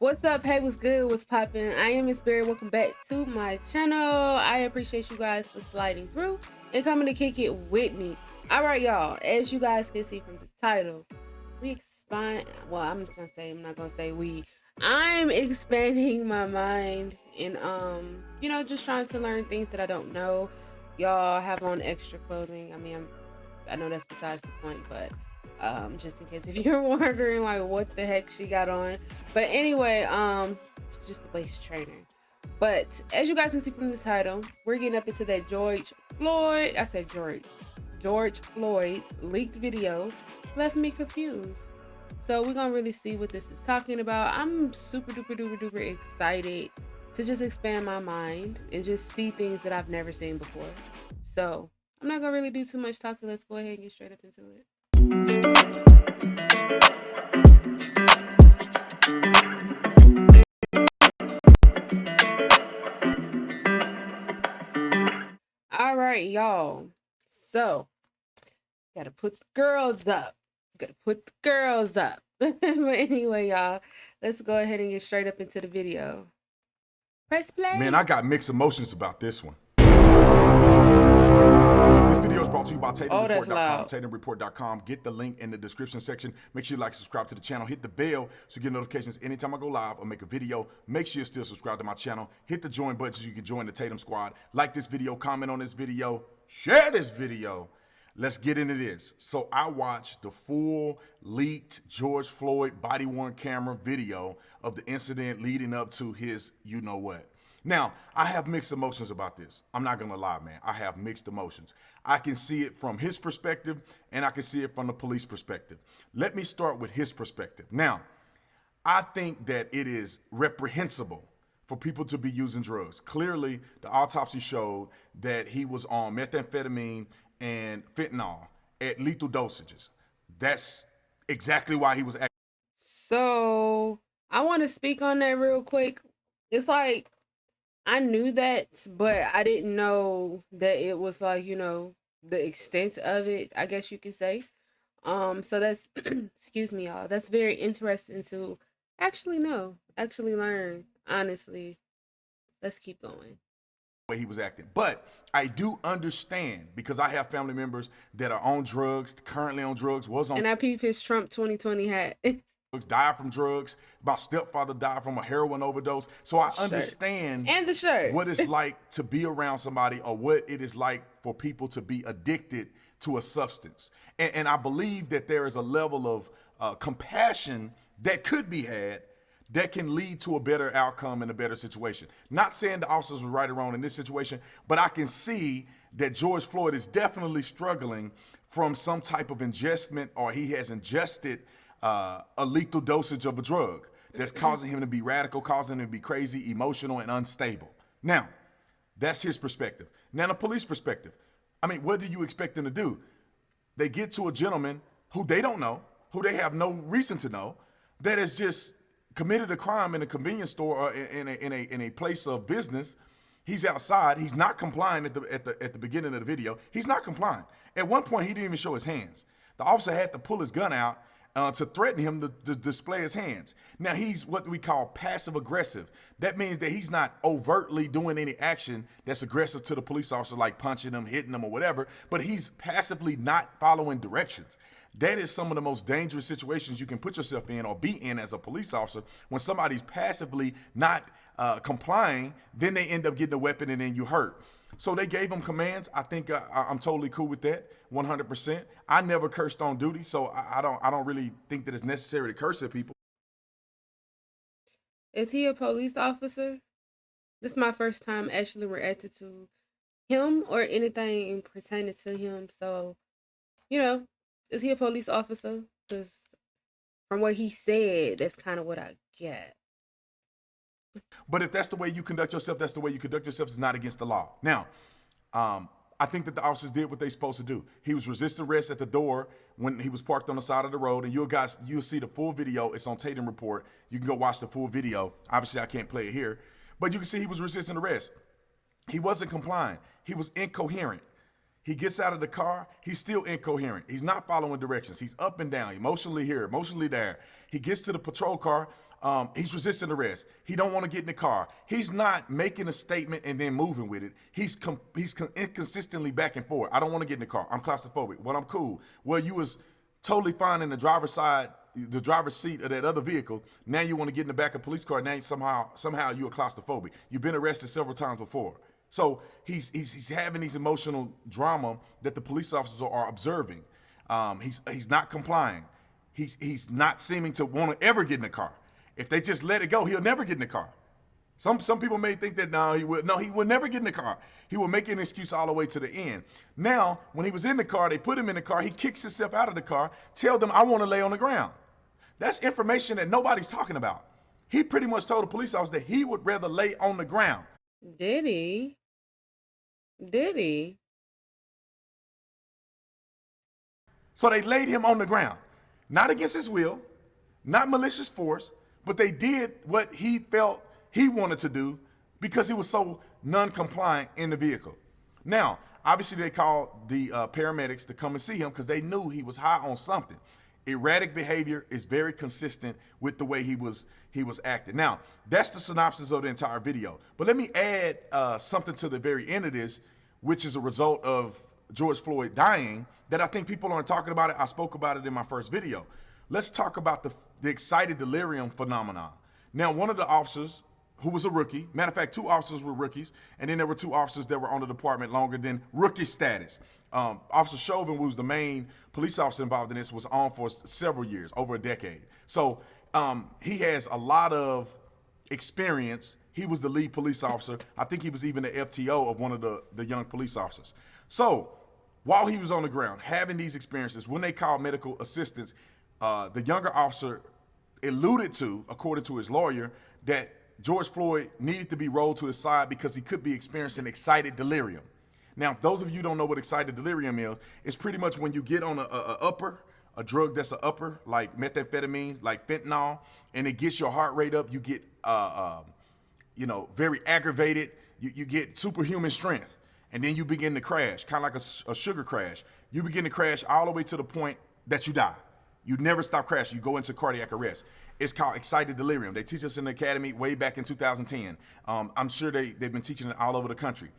What's up? Hey, what's good? What's poppin'? I am Miss Berry. Welcome back to my channel. I appreciate you guys for sliding through and coming to kick it with me. All right, y'all. As you guys can see from the title, we expand. Well, I'm not gonna say we. I'm expanding my mind and just trying to learn things that I don't know. Y'all have on extra clothing. I know that's besides the point, but just in case if you're wondering like what the heck she got on. But anyway, it's just a waist trainer. But as you guys can see from the title, we're getting up into that George Floyd leaked video left me confused. So we're gonna really see what this is talking about. I'm super duper excited to just expand my mind and just see things that I've never seen before. So I'm not gonna really do too much talking. Let's go ahead and get straight up into it. All right, y'all. So, gotta put the girls up. But anyway, y'all, let's go ahead and get straight up into the video. Press play. Man, I got mixed emotions about this one. This video is brought to you by TatumReport.com. TatumReport.com. Get the link in the description section. Make sure you like, subscribe to the channel. Hit the bell so you get notifications anytime I go live or make a video. Make sure you're still subscribed to my channel. Hit the join button so you can join the Tatum squad. Like this video, comment on this video, share this video. Let's get into this. So I watched the full leaked George Floyd body-worn camera video of the incident leading up to his you-know-what. Now, I have mixed emotions about this. I'm not gonna lie, man. I have mixed emotions. I can see it from his perspective and I can see it from the police perspective. Let me start with his perspective. Now, I think that it is reprehensible for people to be using drugs. Clearly, the autopsy showed that he was on methamphetamine and fentanyl at lethal dosages. That's exactly why he was acting. So I want to speak on that real quick. It's like I knew that, but I didn't know that it was like, the extent of it, I guess you could say. So that's excuse me, y'all. That's very interesting to actually learn, honestly. Let's keep going. Way he was acting. But I do understand because I have family members that are on drugs, currently on drugs, was on. And I peep his Trump 2020 hat. Died from drugs. My stepfather died from a heroin overdose. So I understand and the shirt. What it's like to be around somebody or what it is like for people to be addicted to a substance. And I believe that there is a level of compassion that could be had that can lead to a better outcome and a better situation. Not saying the officers were right or wrong in this situation, but I can see that George Floyd is definitely struggling from some type of ingestment, or he has ingested a lethal dosage of a drug that's causing him to be radical, causing him to be crazy, emotional, and unstable. Now, that's his perspective. Now, the police perspective. I mean, what do you expect them to do? They get to a gentleman who they don't know, who they have no reason to know, that has just committed a crime in a convenience store or in a place of business. He's outside. He's not complying at the beginning of the video. He's not complying. At one point, he didn't even show his hands. The officer had to pull his gun out to threaten him to display his hands. Now, he's what we call passive aggressive. That means that he's not overtly doing any action that's aggressive to the police officer, like punching him, hitting him, or whatever, but he's passively not following directions. That is some of the most dangerous situations you can put yourself in or be in as a police officer. When somebody's passively not complying, then they end up getting a weapon and then you hurt. So they gave him commands. I think I'm totally cool with that, 100%. I never cursed on duty, so I don't really think that it's necessary to curse at people. Is he a police officer? This is my first time actually reacting to him or anything pertaining to him. So, is he a police officer? Because from what he said, that's kind of what I get. But if that's the way you conduct yourself, that's the way you conduct yourself. It's not against the law. Now, I think that the officers did what they're supposed to do. He was resisting arrest at the door when he was parked on the side of the road, and you'll see the full video. It's on Tatum Report. You can go watch the full video. Obviously, I can't play it here, but you can see he was resisting arrest. He wasn't complying. He was incoherent. He gets out of the car. He's still incoherent. He's not following directions. He's up and down, emotionally here, emotionally there. He gets to the patrol car. He's resisting arrest. He don't want to get in the car. He's not making a statement and then moving with it. He's inconsistently back and forth. I don't want to get in the car. I'm claustrophobic. Well, I'm cool. Well, you was totally fine in the driver's seat of that other vehicle. Now you want to get in the back of a police car. Now somehow you're claustrophobic. You've been arrested several times before. So he's having these emotional drama that the police officers are observing. He's not complying. He's not seeming to want to ever get in the car. If they just let it go, he'll never get in the car. Some people may think that he would never get in the car. He will make an excuse all the way to the end. Now, when he was in the car, they put him in the car, he kicks himself out of the car, tell them, I want to lay on the ground. That's information that nobody's talking about. He pretty much told the police officer that he would rather lay on the ground. Did he? Did he? So they laid him on the ground, not against his will, not malicious force, but they did what he felt he wanted to do because he was so non-compliant in the vehicle. Now, obviously they called the paramedics to come and see him because they knew he was high on something. Erratic behavior is very consistent with the way he was acting. Now, that's the synopsis of the entire video. But let me add something to the very end of this, which is a result of George Floyd dying, that I think people aren't talking about it. I spoke about it in my first video. Let's talk about the excited delirium phenomenon. Now, one of the officers, who was a rookie, matter of fact, 2 officers were rookies, and then there were 2 officers that were on the department longer than rookie status. Officer Chauvin, who was the main police officer involved in this, was on for several years, over a decade. So he has a lot of experience. He was the lead police officer. I think he was even the FTO of one of the young police officers. So while he was on the ground, having these experiences, when they called medical assistance, the younger officer alluded to, according to his lawyer, that George Floyd needed to be rolled to his side because he could be experiencing excited delirium. Now, if those of you don't know what excited delirium is, it's pretty much when you get on a drug that's an upper, like methamphetamine, like fentanyl, and it gets your heart rate up, you get very aggravated, you get superhuman strength, and then you begin to crash, kind of like a sugar crash. You begin to crash all the way to the point that you die. You never stop crashing. You go into cardiac arrest. It's called excited delirium. They teach us in the academy way back in 2010. I'm sure they've been teaching it all over the country.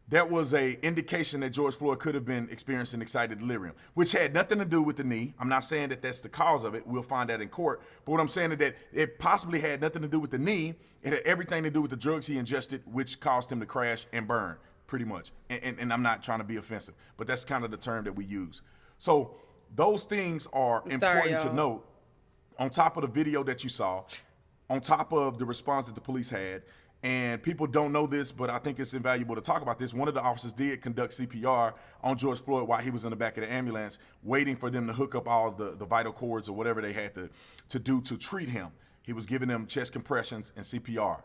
That was a indication that George Floyd could have been experiencing excited delirium, which had nothing to do with the knee. I'm not saying that that's the cause of it. We'll find that in court. But what I'm saying is that it possibly had nothing to do with the knee. It had everything to do with the drugs he ingested, which caused him to crash and burn, pretty much. And I'm not trying to be offensive, but that's kind of the term that we use. So those things are important to note. On top of the video that you saw, on top of the response that the police had, and people don't know this, but I think it's invaluable to talk about this. One of the officers did conduct CPR on George Floyd while he was in the back of the ambulance, waiting for them to hook up all the vital cords or whatever they had to do to treat him. He was giving them chest compressions and CPR.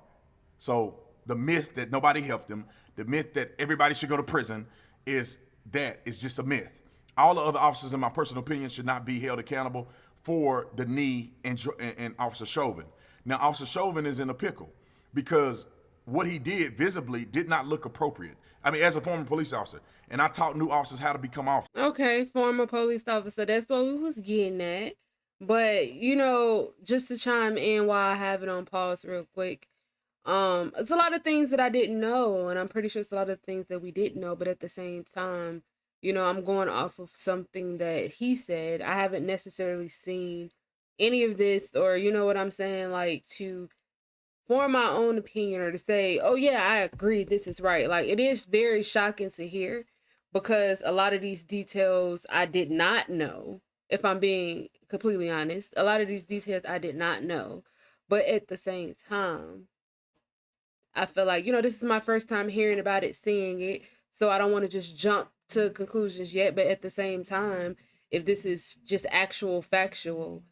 So the myth that nobody helped him, the myth that everybody should go to prison, is just a myth. All the other officers, in my personal opinion, should not be held accountable for the knee and Officer Chauvin. Now, Officer Chauvin is in a pickle because what he did visibly did not look appropriate. I mean, as a former police officer, and I taught new officers how to become officers. Okay, former police officer. That's what we was getting at. But, just to chime in while I have it on pause real quick, it's a lot of things that I didn't know, and I'm pretty sure it's a lot of things that we didn't know, but at the same time, I'm going off of something that he said. I haven't necessarily seen any of this, or what I'm saying, like, to form my own opinion or to say, oh yeah, I agree, this is right. Like, it is very shocking to hear because a lot of these details I did not know. If I'm being completely honest, a lot of these details I did not know. But at the same time, I feel like, this is my first time hearing about it, seeing it. So I don't want to just jump to conclusions yet. But at the same time, if this is just actual factual,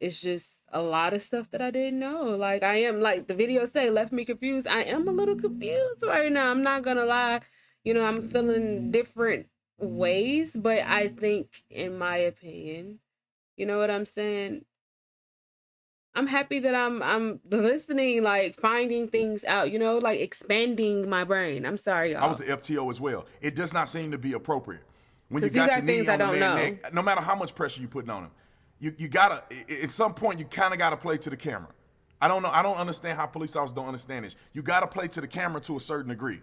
it's just a lot of stuff that I didn't know. Like, I am, like the video say, left me confused. I am a little confused right now. I'm not gonna lie. I'm feeling different ways, but I think, in my opinion, you know what I'm saying? I'm happy that I'm listening, like finding things out, like expanding my brain. I'm sorry, y'all. I was an FTO as well. It does not seem to be appropriate. When you These got are your knee things on I the don't man's know. neck, no matter how much pressure you putting on him, you gotta, at some point, you kind of gotta play to the camera. I don't know. I don't understand how police officers don't understand this. You got to play to the camera to a certain degree.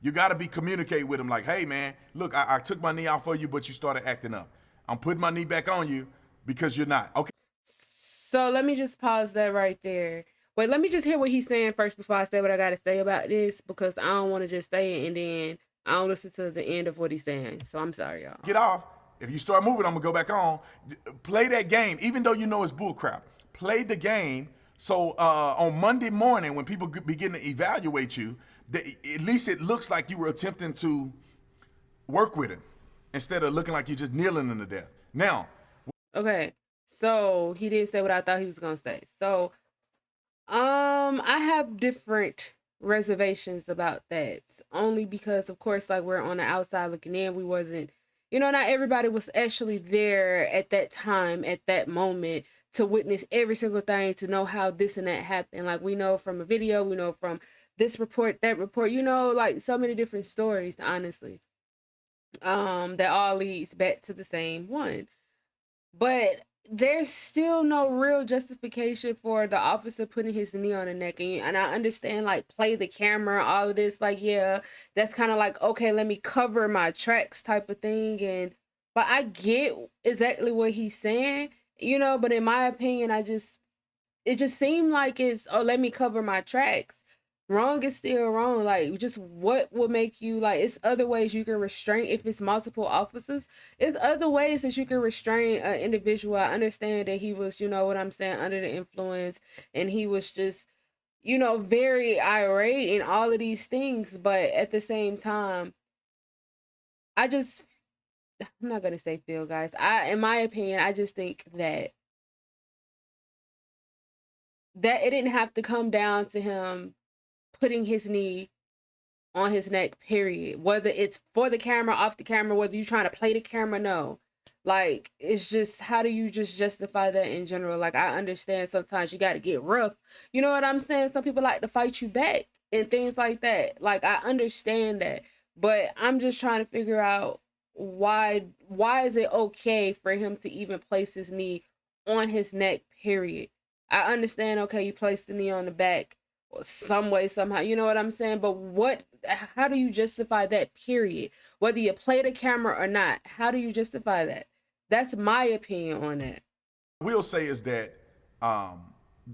You got to be communicate with them like, hey man, look, I took my knee out for you, but you started acting up. I'm putting my knee back on you because you're not. Okay. So let me just pause that right there. Wait, let me just hear what he's saying first before I say what I got to say about this, because I don't want to just say it and then I don't listen to the end of what he's saying. So I'm sorry, y'all. Get off. If you start moving, I'm gonna go back on. Play that game, even though you know it's bullcrap. Play the game. So on Monday morning, when people begin to evaluate you, at least it looks like you were attempting to work with him instead of looking like you're just kneeling him to death. Now, okay, so he did say what I thought he was gonna say. So, I have different reservations about that, only because, of course, like we're on the outside looking in. We wasn't, not everybody was actually there at that time, at that moment, to witness every single thing, to know how this and that happened. Like we know from a video, we know from this report, that report, like so many different stories, honestly, that all leads back to the same one. But there's still no real justification for the officer putting his knee on the neck. And I understand, like, play the camera, all of this. Like, yeah, that's kind of like, okay, let me cover my tracks type of thing. But I get exactly what he's saying, but in my opinion, it just seemed like it's, oh, let me cover my tracks. Wrong is still wrong. Like, just what will make you, like, it's other ways you can restrain. If it's multiple officers, it's other ways that you can restrain an individual. I understand that he was, what I'm saying, under the influence, and he was just, very irate and all of these things. But at the same time, I'm not gonna say feel, guys. In my opinion, I just think that it didn't have to come down to him putting his knee on his neck, period. Whether it's for the camera, off the camera, whether you're trying to play the camera, no. Like, it's just, how do you just justify that in general? Like, I understand sometimes you got to get rough. You know what I'm saying? Some people like to fight you back and things like that. Like, I understand that. But I'm just trying to figure out why is it okay for him to even place his knee on his neck, period. I understand, okay, you placed the knee on the back some way, somehow, you know what I'm saying? But how do you justify that, period? Whether you play the camera or not, how do you justify that? That's my opinion on that. We'll say is that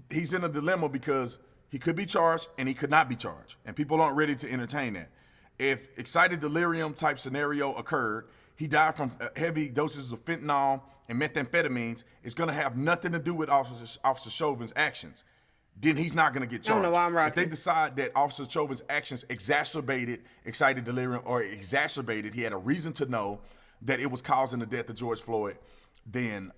he's in a dilemma because he could be charged and he could not be charged, and people aren't ready to entertain that. If excited delirium type scenario occurred, he died from heavy doses of fentanyl and methamphetamines, it's going to have nothing to do with Officer Chauvin's actions. Then he's not going to get charged. I don't know why I'm rocking. If they decide that Officer Chauvin's actions exacerbated excited delirium, or he had a reason to know that it was causing the death of George Floyd, then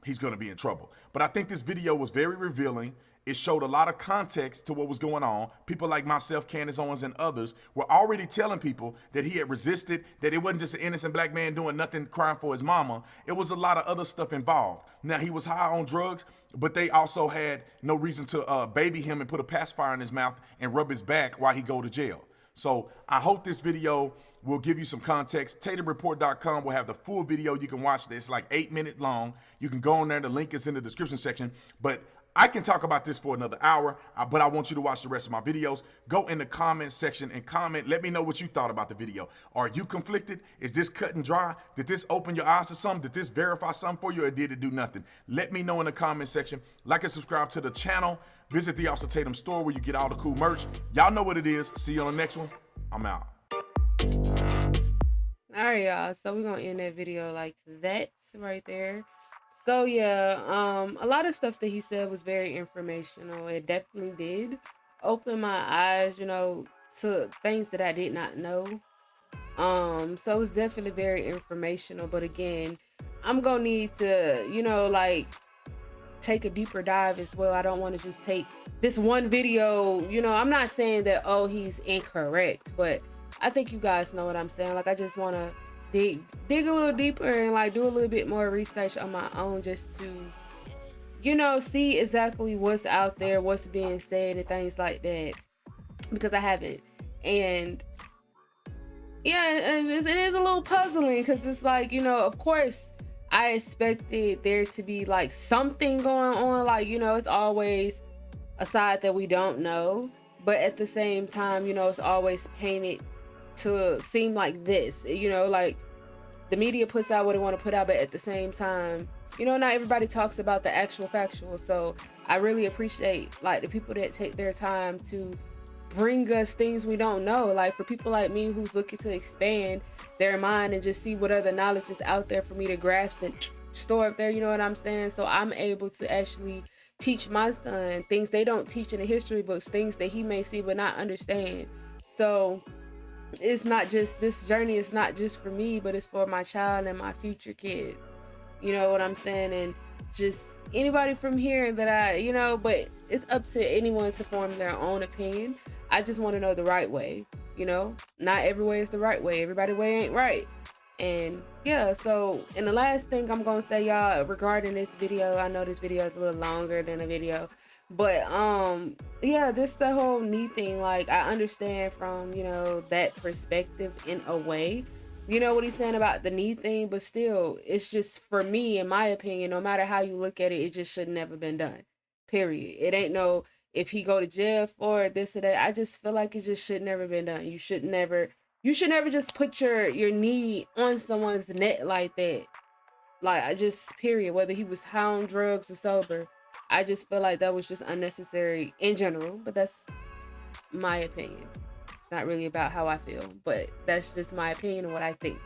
he's going to be in trouble. But I think this video was very revealing. It showed a lot of context to what was going on. People like myself, Candace Owens, and others were already telling people that he had resisted, that it wasn't just an innocent black man doing nothing, crying for his mama. It was a lot of other stuff involved. Now, he was high on drugs, but they also had no reason to baby him and put a pacifier in his mouth and rub his back while he go to jail. So I hope this video will give you some context. TatumReport.com will have the full video. You can watch this, like 8 minutes long. You can go on there. The link is in the description section. But I can talk about this for another hour, but I want you to watch the rest of my videos. Go in the comment section and comment. Let me know what you thought about the video. Are you conflicted? Is this cut and dry? Did this open your eyes to something? Did this verify something for you, or did it do nothing? Let me know in the comment section. Like and subscribe to the channel. Visit the Officer Tatum store where you get all the cool merch. Y'all know what it is. See you on the next one. I'm out. All right, y'all. So we're going to end that video like that right there. So yeah, a lot of stuff that he said was very informational. It definitely did open my eyes, to things that I did not know. So it was definitely very informational. But again, I'm gonna need to, like, take a deeper dive as well. I don't want to just take this one video. I'm not saying that, oh, he's incorrect, but I think you guys know what I'm saying. Like, I just want to dig a little deeper and, like, do a little bit more research on my own, just to, see exactly what's out there, what's being said, and things like that, because I haven't. And yeah, it is a little puzzling, because it's like, of course I expected there to be, like, something going on. Like, it's always a side that we don't know, but at the same time, you know, it's always painted to seem like this, you know, like the media puts out what they want to put out, but at the same time, you know, not everybody talks about the actual factual. So I really appreciate like the people that take their time to bring us things we don't know. Like for people like me who's looking to expand their mind and just see what other knowledge is out there for me to grasp and store up there, you know what I'm saying? So I'm able to actually teach my son things they don't teach in the history books, things that he may see but not understand. So it's not just, this journey is not just for me, but it's for my child and my future kids. You know what I'm saying? And just anybody from here that you know, but it's up to anyone to form their own opinion. I just want to know the right way, you know? Not every way is the right way. Everybody way ain't right. And yeah, so, and the last thing I'm gonna say, y'all, regarding this video, I know this video is a little longer than a video, but yeah, this the whole knee thing, like I understand from, you know, that perspective in a way, you know what he's saying about the knee thing, but still, it's just, for me, in my opinion, no matter how you look at it, it just should never been done, period. It ain't no if he go to jail for this or that. I just feel like it just should never been done. You should never just put your knee on someone's neck like that. Like, I just, period, whether he was high on drugs or sober, I just feel like that was just unnecessary in general. But that's my opinion. It's not really about how I feel, but that's just my opinion and what I think.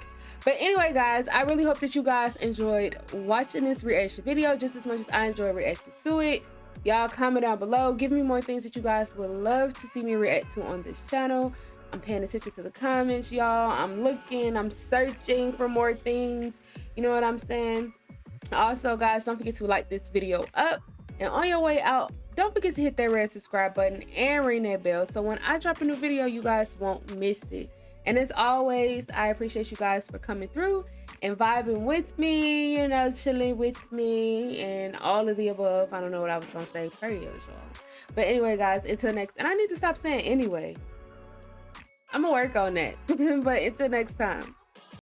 But anyway, guys, I really hope that you guys enjoyed watching this reaction video just as much as I enjoy reacting to it. Y'all comment down below, give me more things that you guys would love to see me react to on this channel. I'm paying attention to the comments, y'all. I'm looking, I'm searching for more things. You know what I'm saying? Also, guys, don't forget to like this video up. And on your way out, don't forget to hit that red subscribe button and ring that bell so when I drop a new video, you guys won't miss it. And as always, I appreciate you guys for coming through and vibing with me, you know, chilling with me and all of the above. I don't know what I was going to say, per usual. But anyway, guys, until next, and I need to stop saying anyway. I'm gonna work on that. But until next time.